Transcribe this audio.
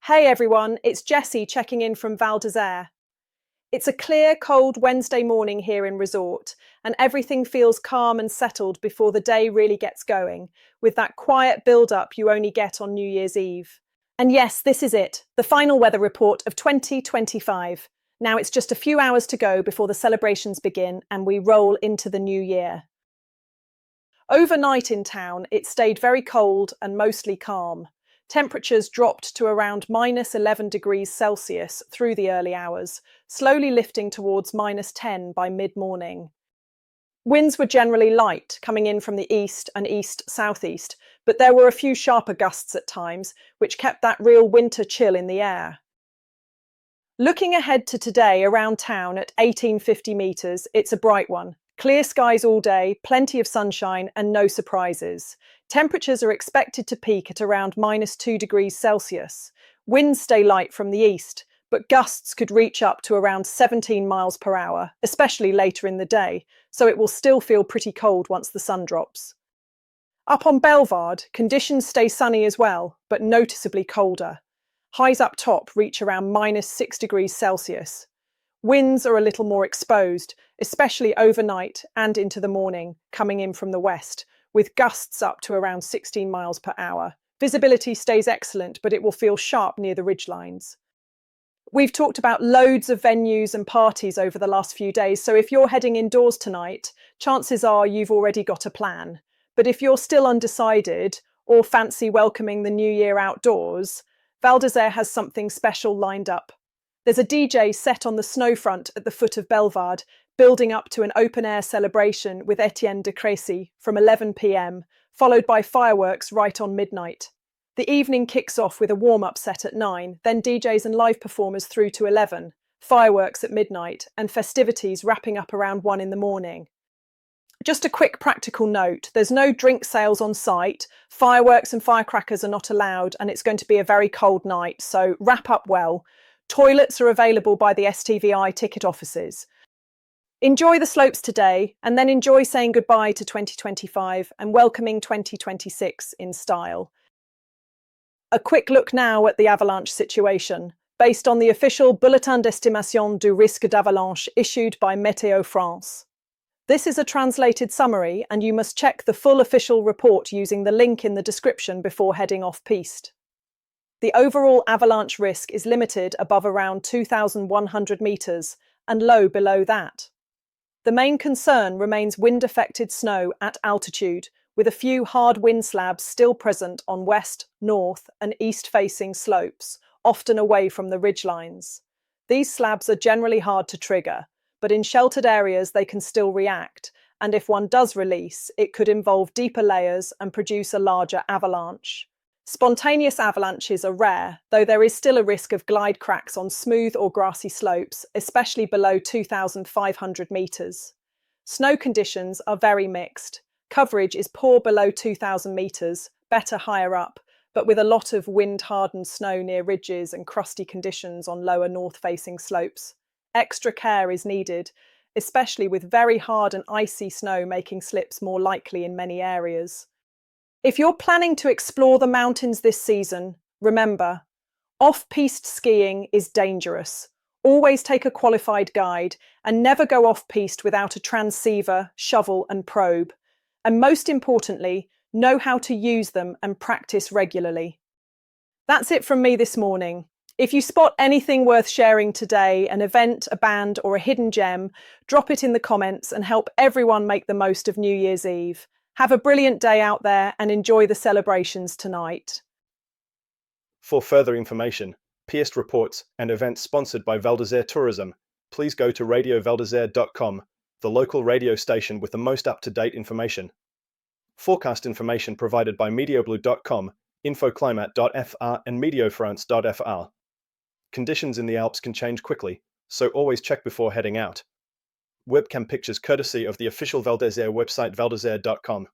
Hey everyone, it's Jessie checking in from Val d'Isère. It's a clear, cold Wednesday morning here in resort, and everything feels calm and settled before the day really gets going, with that quiet build-up you only get on New Year's Eve. And yes, this is it, the final weather report of 2025. Now it's just a few hours to go before the celebrations begin and we roll into the new year. Overnight in town, it stayed very cold and mostly calm. Temperatures dropped to around minus 11 degrees Celsius through the early hours, slowly lifting towards minus 10 by mid-morning. Winds were generally light, coming in from the east and east-southeast, but there were a few sharper gusts at times, which kept that real winter chill in the air. Looking ahead to today around town at 1850 metres, it's a bright one. Clear skies all day, plenty of sunshine and no surprises. Temperatures are expected to peak at around minus 2 degrees Celsius. Winds stay light from the east, but gusts could reach up to around 17 miles per hour, especially later in the day, so it will still feel pretty cold once the sun drops. Up on Bellevarde, conditions stay sunny as well, but noticeably colder. Highs up top reach around minus 6 degrees Celsius. Winds are a little more exposed, especially overnight and into the morning, coming in from the west, with gusts up to around 16 miles per hour. Visibility stays excellent, but it will feel sharp near the ridgelines. We've talked about loads of venues and parties over the last few days, so if you're heading indoors tonight, chances are you've already got a plan. But if you're still undecided or fancy welcoming the new year outdoors, Val d'Isère has something special lined up. There's a DJ set on the snowfront at the foot of Bellevarde, building up to an open-air celebration with Etienne de Crécy from 11 p.m, followed by fireworks right on midnight. The evening kicks off with a warm-up set at 9, then DJs and live performers through to 11, fireworks at midnight, and festivities wrapping up around 1 in the morning. Just a quick practical note, there's no drink sales on site, fireworks and firecrackers are not allowed, and it's going to be a very cold night, so wrap up well. Toilets are available by the STVI ticket offices. Enjoy the slopes today, and then enjoy saying goodbye to 2025 and welcoming 2026 in style. A quick look now at the Avalanche situation, based on the official bulletin d'estimation du risque d'avalanche issued by Météo France. This is a translated summary, and you must check the full official report using the link in the description before heading off piste. The overall avalanche risk is limited above around 2,100 metres and low below that. The main concern remains wind-affected snow at altitude, with a few hard wind slabs still present on west, north and east-facing slopes, often away from the ridgelines. These slabs are generally hard to trigger, but in sheltered areas they can still react, and if one does release, it could involve deeper layers and produce a larger avalanche. Spontaneous avalanches are rare, though there is still a risk of glide cracks on smooth or grassy slopes, especially below 2,500 metres. Snow conditions are very mixed. Coverage is poor below 2,000 metres, better higher up, but with a lot of wind-hardened snow near ridges and crusty conditions on lower north-facing slopes. Extra care is needed, especially with very hard and icy snow making slips more likely in many areas. If you're planning to explore the mountains this season, remember, off-piste skiing is dangerous. Always take a qualified guide and never go off-piste without a transceiver, shovel and probe. And most importantly, know how to use them and practice regularly. That's it from me this morning. If you spot anything worth sharing today, an event, a band or a hidden gem, drop it in the comments and help everyone make the most of New Year's Eve. Have a brilliant day out there and enjoy the celebrations tonight. For further information, piste reports and events sponsored by Val d'Isère Tourism, please go to radiovaldisere.com, the local radio station with the most up-to-date information. Forecast information provided by meteoblue.com, infoclimat.fr and meteofrance.fr. Conditions in the Alps can change quickly, so always check before heading out. Webcam pictures courtesy of the official Val d'Isère website valdisere.com.